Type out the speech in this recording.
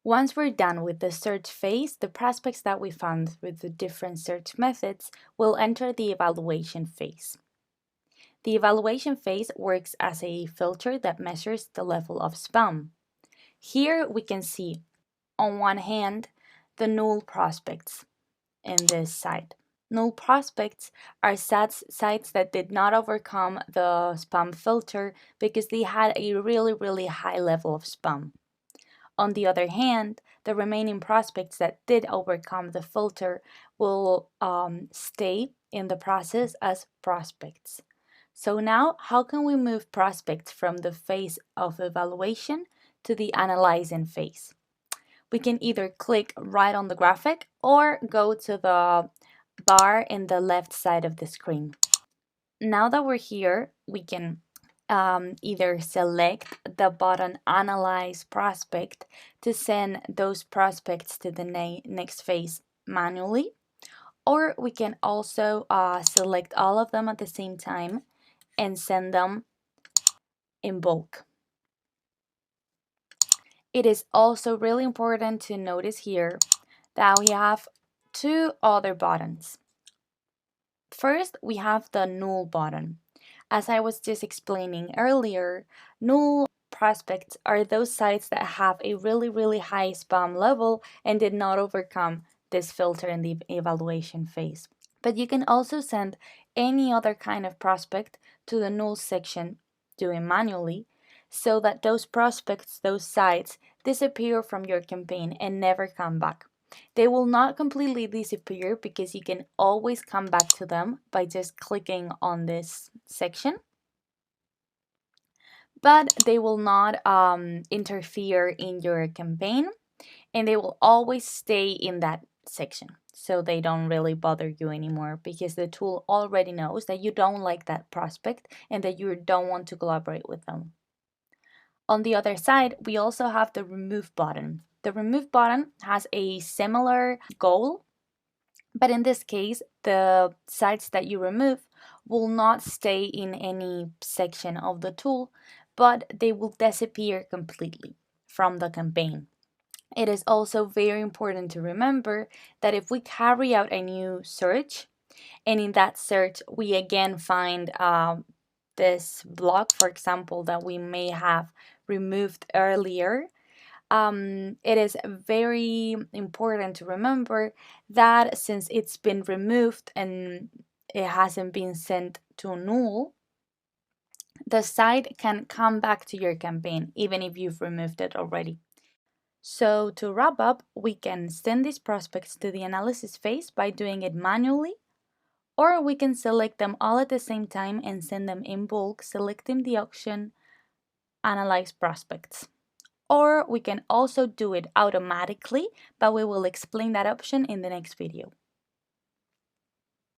Once we're done with the search phase, the prospects that we found with the different search methods will enter the evaluation phase. The evaluation phase works as a filter that measures the level of spam. Here we can see, on one hand, the null prospects in this site. Null prospects are sites that did not overcome the spam filter because they had a really high level of spam. On the other hand, the remaining prospects that did overcome the filter will stay in the process as prospects. So now, how can we move prospects from the phase of evaluation to the analyzing phase? We can either click right on the graphic or go to the bar in the left side of the screen. Now that we're here, we can either select the button Analyze Prospect to send those prospects to the next phase manually, or we can also select all of them at the same time and send them in bulk. It is also really important to notice here that we have two other buttons. First, we have the null button. As I was just explaining earlier, null prospects are those sites that have a really high spam level and did not overcome this filter in the evaluation phase. But you can also send any other kind of prospect to the null section doing manually so that those prospects, those sites, disappear from your campaign and never come back. They will not completely disappear because you can always come back to them by just clicking on this section, but they will not interfere in your campaign, and they will always stay in that section. So they don't really bother you anymore because the tool already knows that you don't like that prospect and that you don't want to collaborate with them. On the other side, we also have the remove button. The remove button has a similar goal, but in this case, the sites that you remove will not stay in any section of the tool, but they will disappear completely from the campaign. It is also very important to remember that if we carry out a new search, and in that search we again find this block, for example, that we may have removed earlier, it is very important to remember that since it's been removed and it hasn't been sent to null, the site can come back to your campaign even if you've removed it already. So to wrap up, we can send these prospects to the analysis phase by doing it manually, or we can select them all at the same time and send them in bulk, selecting the option Analyze Prospects. Or we can also do it automatically, but we will explain that option in the next video.